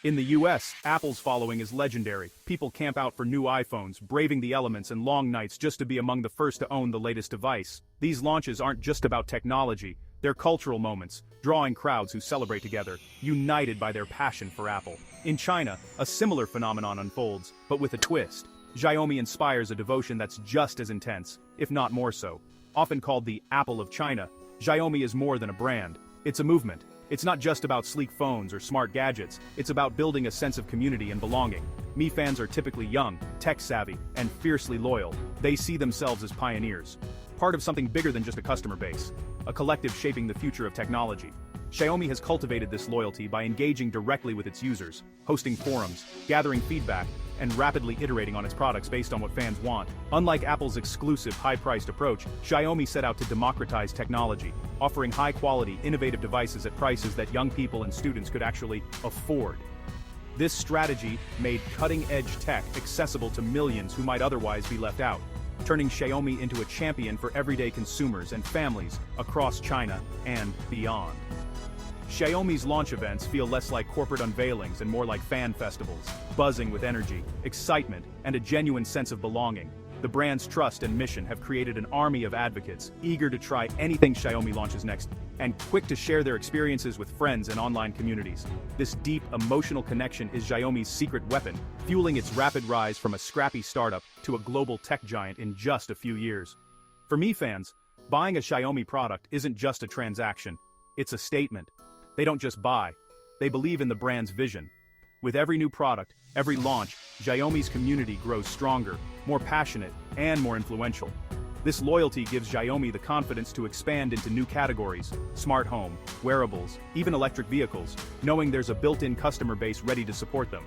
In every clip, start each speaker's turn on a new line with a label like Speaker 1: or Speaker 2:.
Speaker 1: In the US, Apple's following is legendary. People camp out for new iPhones, braving the elements and long nights just to be among the first to own the latest device. These launches aren't just about technology, they're cultural moments, drawing crowds who celebrate together, united by their passion for Apple. In China, a similar phenomenon unfolds, but with a twist. Xiaomi inspires a devotion that's just as intense, if not more so. Often called the Apple of China, Xiaomi is more than a brand. It's a movement. It's not just about sleek phones or smart gadgets, it's about building a sense of community and belonging. Mi fans are typically young, tech-savvy, and fiercely loyal. They see themselves as pioneers. Part of something bigger than just a customer base. A collective shaping the future of technology. Xiaomi has cultivated this loyalty by engaging directly with its users, hosting forums, gathering feedback, and rapidly iterating on its products based on what fans want. Unlike Apple's exclusive, high-priced approach, Xiaomi set out to democratize technology, offering high-quality, innovative devices at prices that young people and students could actually afford. This strategy made cutting-edge tech accessible to millions who might otherwise be left out, turning Xiaomi into a champion for everyday consumers and families across China and beyond. Xiaomi's launch events feel less like corporate unveilings and more like fan festivals, buzzing with energy, excitement, and a genuine sense of belonging. The brand's trust and mission have created an army of advocates, eager to try anything Xiaomi launches next, and quick to share their experiences with friends and online communities. This deep, emotional connection is Xiaomi's secret weapon, fueling its rapid rise from a scrappy startup to a global tech giant in just a few years. For Mi fans, buying a Xiaomi product isn't just a transaction, it's a statement. They don't just buy, they believe in the brand's vision. With every new product, every launch, Xiaomi's community grows stronger, more passionate, and more influential. This loyalty gives Xiaomi the confidence to expand into new categories, smart home, wearables, even electric vehicles, knowing there's a built-in customer base ready to support them.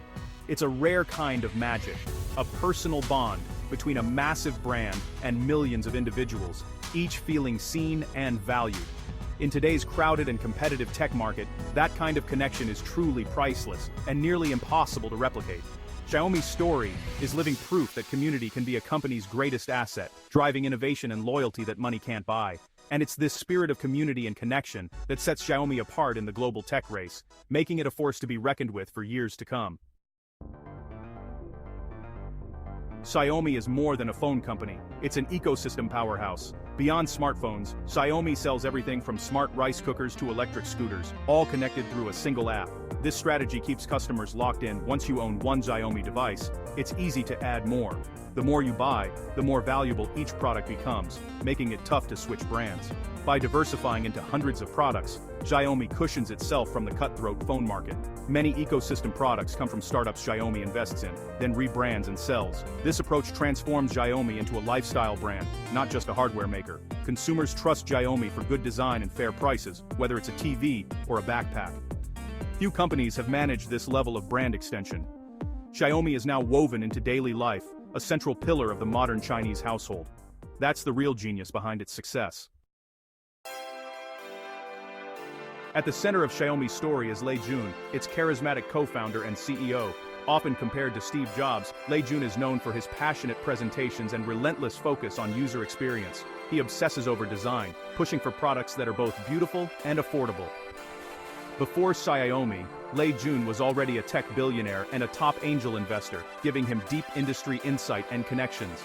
Speaker 1: It's a rare kind of magic, a personal bond between a massive brand and millions of individuals, each feeling seen and valued. In today's crowded and competitive tech market, that kind of connection is truly priceless and nearly impossible to replicate. Xiaomi's story is living proof that community can be a company's greatest asset, driving innovation and loyalty that money can't buy. And it's this spirit of community and connection that sets Xiaomi apart in the global tech race, making it a force to be reckoned with for years to come. Xiaomi is more than a phone company, it's an ecosystem powerhouse. Beyond smartphones, Xiaomi sells everything from smart rice cookers to electric scooters, all connected through a single app. This strategy keeps customers locked in. Once you own one Xiaomi device, it's easy to add more. The more you buy, the more valuable each product becomes, making it tough to switch brands. By diversifying into hundreds of products, Xiaomi cushions itself from the cutthroat phone market. Many ecosystem products come from startups Xiaomi invests in, then rebrands and sells. This approach transforms Xiaomi into a lifestyle brand, not just a hardware maker. Consumers trust Xiaomi for good design and fair prices, whether it's a TV or a backpack. Few companies have managed this level of brand extension. Xiaomi is now woven into daily life, a central pillar of the modern Chinese household. That's the real genius behind its success. At the center of Xiaomi's story is Lei Jun, its charismatic co-founder and CEO. Often compared to Steve Jobs, Lei Jun is known for his passionate presentations and relentless focus on user experience. He obsesses over design, pushing for products that are both beautiful and affordable. Before Xiaomi, Lei Jun was already a tech billionaire and a top angel investor, giving him deep industry insight and connections.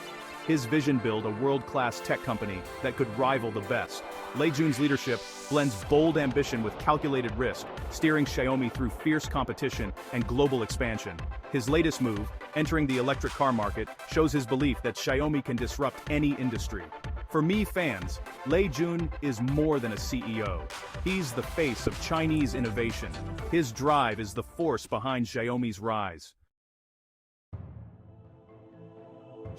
Speaker 1: His vision built a world-class tech company that could rival the best. Lei Jun's leadership blends bold ambition with calculated risk, steering Xiaomi through fierce competition and global expansion. His latest move, entering the electric car market, shows his belief that Xiaomi can disrupt any industry. For Mi fans, Lei Jun is more than a CEO. He's the face of Chinese innovation. His drive is the force behind Xiaomi's rise.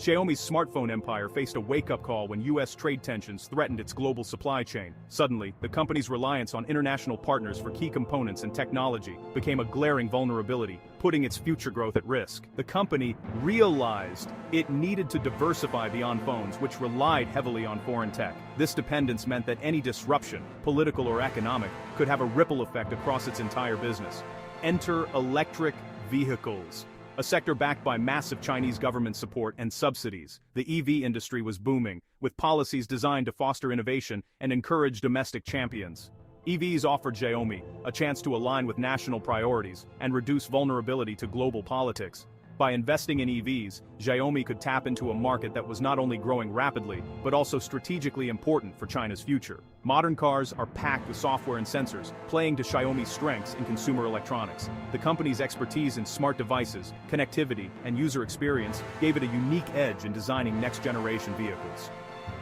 Speaker 1: Xiaomi's smartphone empire faced a wake-up call when US trade tensions threatened its global supply chain. Suddenly, the company's reliance on international partners for key components and technology became a glaring vulnerability, putting its future growth at risk. The company realized it needed to diversify beyond phones, which relied heavily on foreign tech. This dependence meant that any disruption, political or economic, could have a ripple effect across its entire business. Enter electric vehicles. A sector backed by massive Chinese government support and subsidies, the EV industry was booming, with policies designed to foster innovation and encourage domestic champions. EVs offered Xiaomi a chance to align with national priorities and reduce vulnerability to global politics. By investing in EVs, Xiaomi could tap into a market that was not only growing rapidly, but also strategically important for China's future. Modern cars are packed with software and sensors, playing to Xiaomi's strengths in consumer electronics. The company's expertise in smart devices, connectivity, and user experience gave it a unique edge in designing next-generation vehicles.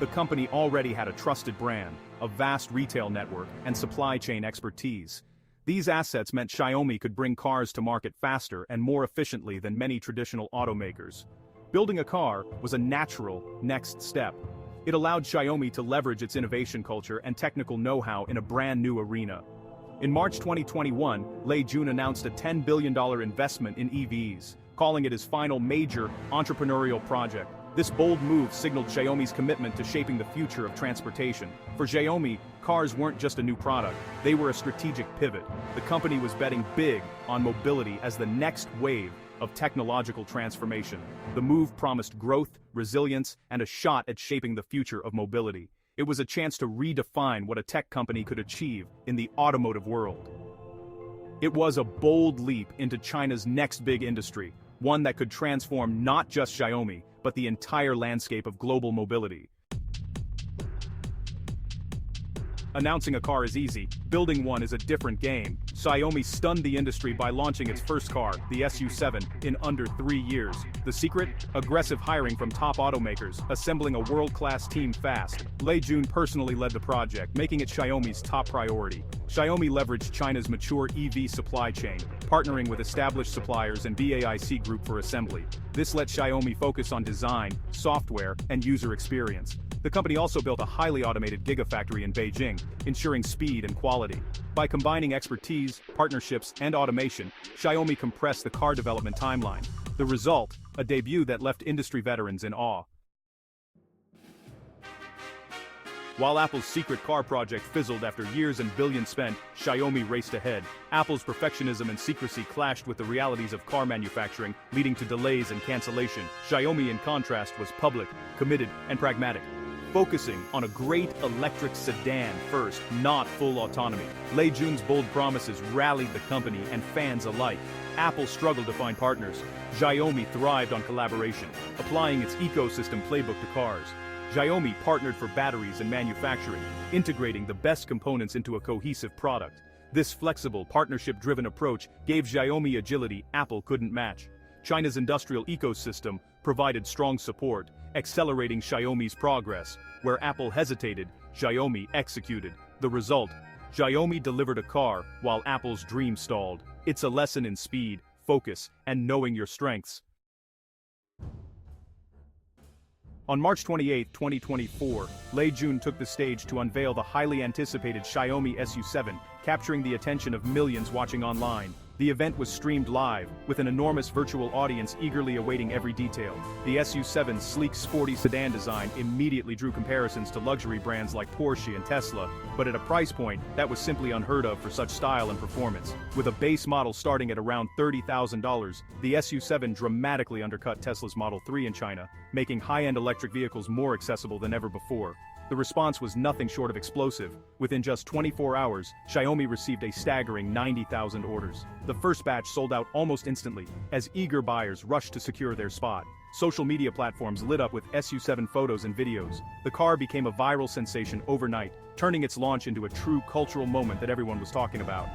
Speaker 1: The company already had a trusted brand, a vast retail network, and supply chain expertise. These assets meant Xiaomi could bring cars to market faster and more efficiently than many traditional automakers. Building a car was a natural next step. It allowed Xiaomi to leverage its innovation culture and technical know-how in a brand new arena. In March 2021, Lei Jun announced a $10 billion investment in EVs, calling it his final major entrepreneurial project. This bold move signaled Xiaomi's commitment to shaping the future of transportation. For Xiaomi, cars weren't just a new product, they were a strategic pivot. The company was betting big on mobility as the next wave of technological transformation. The move promised growth, resilience, and a shot at shaping the future of mobility. It was a chance to redefine what a tech company could achieve in the automotive world. It was a bold leap into China's next big industry, one that could transform not just Xiaomi, but the entire landscape of global mobility. Announcing a car is easy, building one is a different game. Xiaomi stunned the industry by launching its first car, the SU7, in under 3 years. The secret? Aggressive hiring from top automakers, assembling a world-class team fast. Lei Jun personally led the project, making it Xiaomi's top priority. Xiaomi leveraged China's mature EV supply chain, partnering with established suppliers and BAIC Group for assembly. This let Xiaomi focus on design, software, and user experience. The company also built a highly automated gigafactory in Beijing, ensuring speed and quality. By combining expertise, partnerships, and automation, Xiaomi compressed the car development timeline. The result, a debut that left industry veterans in awe. While Apple's secret car project fizzled after years and billions spent, Xiaomi raced ahead. Apple's perfectionism and secrecy clashed with the realities of car manufacturing, leading to delays and cancellation. Xiaomi, in contrast, was public, committed, and pragmatic, focusing on a great electric sedan first, not full autonomy. Lei Jun's bold promises rallied the company and fans alike. Apple struggled to find partners. Xiaomi thrived on collaboration, applying its ecosystem playbook to cars. Xiaomi partnered for batteries and manufacturing, integrating the best components into a cohesive product. This flexible, partnership-driven approach gave Xiaomi agility Apple couldn't match. China's industrial ecosystem provided strong support, accelerating Xiaomi's progress. Where Apple hesitated, Xiaomi executed. The result? Xiaomi delivered a car while Apple's dream stalled. It's a lesson in speed, focus, and knowing your strengths. On March 28, 2024, Lei Jun took the stage to unveil the highly anticipated Xiaomi SU7, capturing the attention of millions watching online. The event was streamed live, with an enormous virtual audience eagerly awaiting every detail. The SU7's sleek, sporty sedan design immediately drew comparisons to luxury brands like Porsche and Tesla, but at a price point that was simply unheard of for such style and performance. With a base model starting at around $30,000, the SU7 dramatically undercut Tesla's Model 3 in China, making high-end electric vehicles more accessible than ever before. The response was nothing short of explosive. Within just 24 hours, Xiaomi received a staggering 90,000 orders. The first batch sold out almost instantly, as eager buyers rushed to secure their spot. Social media platforms lit up with SU7 photos and videos. The car became a viral sensation overnight, turning its launch into a true cultural moment that everyone was talking about.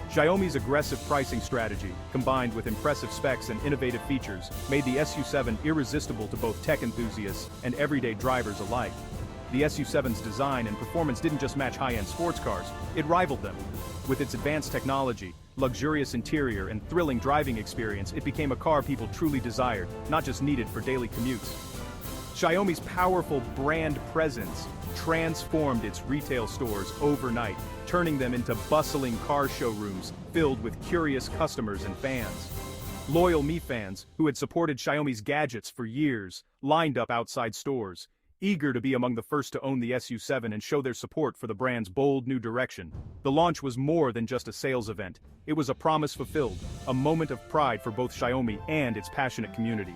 Speaker 1: Xiaomi's aggressive pricing strategy, combined with impressive specs and innovative features, made the SU7 irresistible to both tech enthusiasts and everyday drivers alike. The SU7's design and performance didn't just match high-end sports cars, it rivaled them. With its advanced technology, luxurious interior, and thrilling driving experience, it became a car people truly desired, not just needed for daily commutes. Xiaomi's powerful brand presence transformed its retail stores overnight, turning them into bustling car showrooms filled with curious customers and fans. Loyal Mi fans, who had supported Xiaomi's gadgets for years, lined up outside stores, eager to be among the first to own the SU7 and show their support for the brand's bold new direction. The launch was more than just a sales event. It was a promise fulfilled, a moment of pride for both Xiaomi and its passionate community.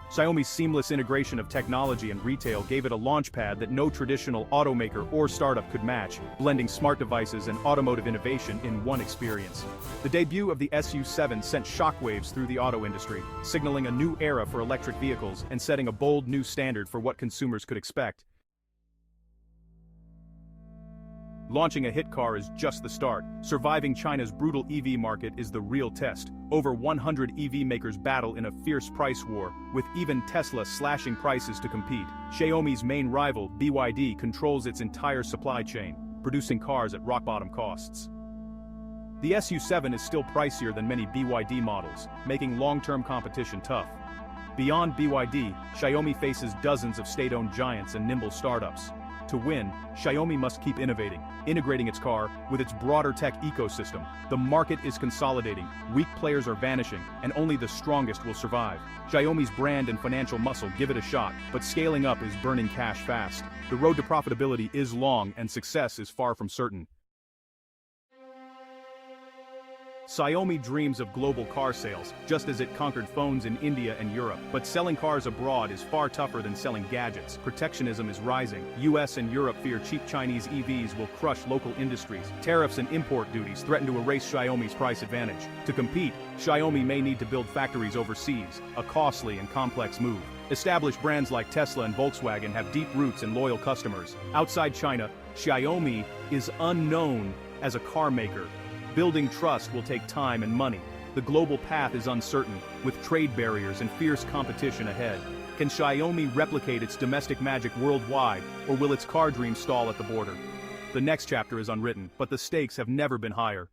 Speaker 1: Xiaomi's seamless integration of technology and retail gave it a launchpad that no traditional automaker or startup could match, blending smart devices and automotive innovation in one experience. The debut of the SU7 sent shockwaves through the auto industry, signaling a new era for electric vehicles and setting a bold new standard for what consumers could expect. Launching a hit car is just the start. Surviving China's brutal EV market is the real test. Over 100 EV makers battle in a fierce price war, with even Tesla slashing prices to compete. Xiaomi's main rival, BYD, controls its entire supply chain, producing cars at rock-bottom costs. The SU7 is still pricier than many BYD models, making long-term competition tough. Beyond BYD, Xiaomi faces dozens of state-owned giants and nimble startups. To win, Xiaomi must keep innovating, integrating its car with its broader tech ecosystem. The market is consolidating, weak players are vanishing, and only the strongest will survive. Xiaomi's brand and financial muscle give it a shot, but scaling up is burning cash fast. The road to profitability is long, and success is far from certain. Xiaomi dreams of global car sales, just as it conquered phones in India and Europe. But selling cars abroad is far tougher than selling gadgets. Protectionism is rising. US and Europe fear cheap Chinese EVs will crush local industries. Tariffs and import duties threaten to erase Xiaomi's price advantage. To compete, Xiaomi may need to build factories overseas, a costly and complex move. Established brands like Tesla and Volkswagen have deep roots and loyal customers. Outside China, Xiaomi is unknown as a car maker. Building trust will take time and money. The global path is uncertain, with trade barriers and fierce competition ahead. Can Xiaomi replicate its domestic magic worldwide, or will its car dream stall at the border? The next chapter is unwritten, but the stakes have never been higher.